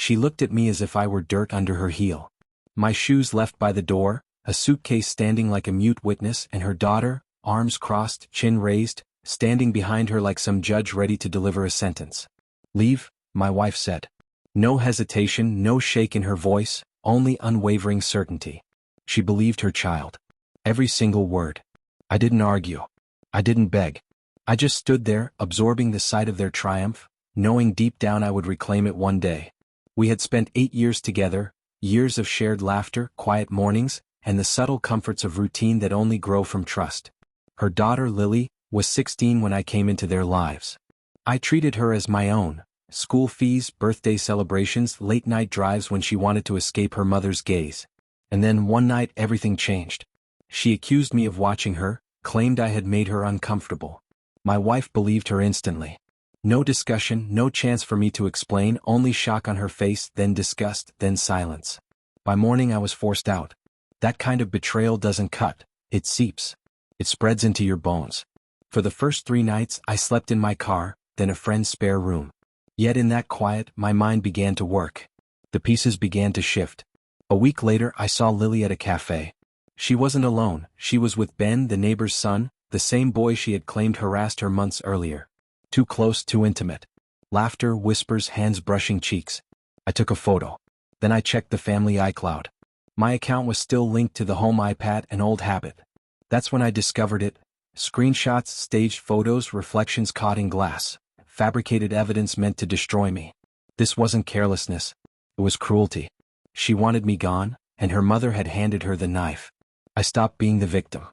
She looked at me as if I were dirt under her heel. My shoes left by the door, a suitcase standing like a mute witness, and her daughter, arms crossed, chin raised, standing behind her like some judge ready to deliver a sentence. "Leave," my wife said. No hesitation, no shake in her voice, only unwavering certainty. She believed her child. Every single word. I didn't argue. I didn't beg. I just stood there, absorbing the sight of their triumph, knowing deep down I would reclaim it one day. We had spent 8 years together, years of shared laughter, quiet mornings, and the subtle comforts of routine that only grow from trust. Her daughter, Lily, was 16 when I came into their lives. I treated her as my own. School fees, birthday celebrations, late-night drives when she wanted to escape her mother's gaze. And then one night everything changed. She accused me of watching her, claimed I had made her uncomfortable. My wife believed her instantly. No discussion, no chance for me to explain, only shock on her face, then disgust, then silence. By morning I was forced out. That kind of betrayal doesn't cut, it seeps. It spreads into your bones. For the first 3 nights I slept in my car, then a friend's spare room. Yet in that quiet, my mind began to work. The pieces began to shift. A week later I saw Lily at a cafe. She wasn't alone, she was with Ben, the neighbor's son, the same boy she had claimed harassed her months earlier. Too close, too intimate. Laughter, whispers, hands brushing cheeks. I took a photo. Then I checked the family iCloud. My account was still linked to the home iPad, an old habit. That's when I discovered it. Screenshots, staged photos, reflections caught in glass. Fabricated evidence meant to destroy me. This wasn't carelessness. It was cruelty. She wanted me gone, and her mother had handed her the knife. I stopped being the victim.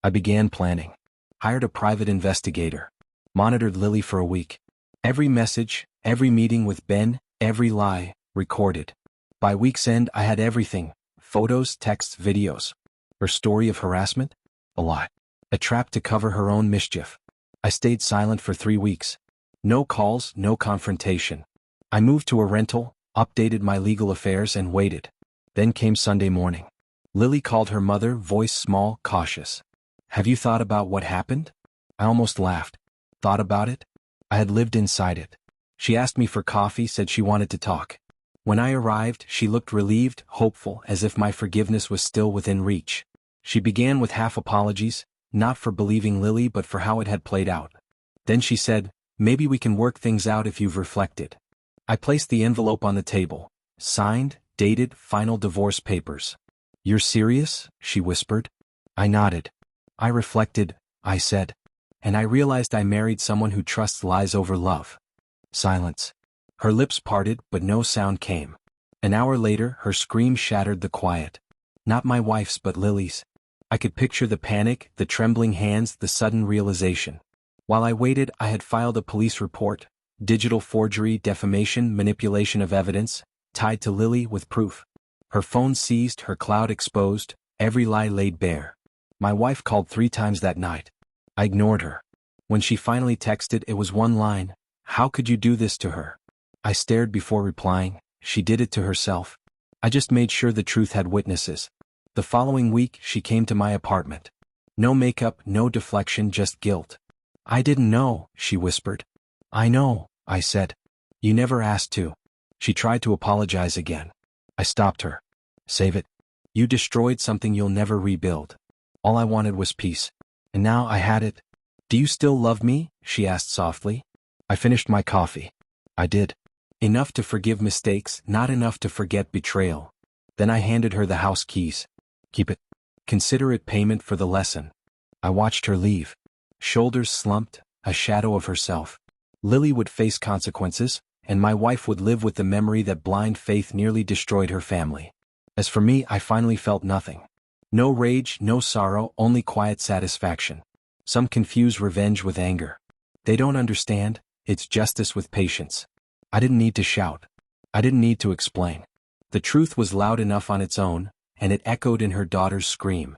I began planning. Hired a private investigator. Monitored Lily for a week. Every message, every meeting with Ben, every lie, recorded. By week's end I had everything. Photos, texts, videos. Her story of harassment? A lie. A trap to cover her own mischief. I stayed silent for 3 weeks. No calls, no confrontation. I moved to a rental, updated my legal affairs, and waited. Then came Sunday morning. Lily called her mother, voice small, cautious. "Have you thought about what happened?" I almost laughed. Thought about it? I had lived inside it. She asked me for coffee, said she wanted to talk. When I arrived, she looked relieved, hopeful, as if my forgiveness was still within reach. She began with half apologies, not for believing Lily but for how it had played out. Then she said, "Maybe we can work things out if you've reflected." I placed the envelope on the table. Signed, dated, final divorce papers. "You're serious?" she whispered. I nodded. "I reflected," I said. "And I realized I married someone who trusts lies over love." Silence. Her lips parted, but no sound came. An hour later, her scream shattered the quiet. Not my wife's but Lily's. I could picture the panic, the trembling hands, the sudden realization. While I waited, I had filed a police report. Digital forgery, defamation, manipulation of evidence, tied to Lily with proof. Her phone seized, her cloud exposed, every lie laid bare. My wife called 3 times that night. I ignored her. When she finally texted, it was one line. "How could you do this to her?" I stared before replying. She did it to herself. I just made sure the truth had witnesses. The following week, she came to my apartment. No makeup, no deflection, just guilt. "I didn't know," she whispered. "I know," I said. "You never asked to." She tried to apologize again. I stopped her. "Save it. You destroyed something you'll never rebuild." All I wanted was peace. And now I had it. "Do you still love me?" she asked softly. I finished my coffee. I did. Enough to forgive mistakes, not enough to forget betrayal. Then I handed her the house keys. "Keep it. Consider it payment for the lesson." I watched her leave. Shoulders slumped, a shadow of herself. Lily would face consequences, and my wife would live with the memory that blind faith nearly destroyed her family. As for me, I finally felt nothing. No rage, no sorrow, only quiet satisfaction. Some confuse revenge with anger. They don't understand, it's justice with patience. I didn't need to shout. I didn't need to explain. The truth was loud enough on its own, and it echoed in her daughter's scream.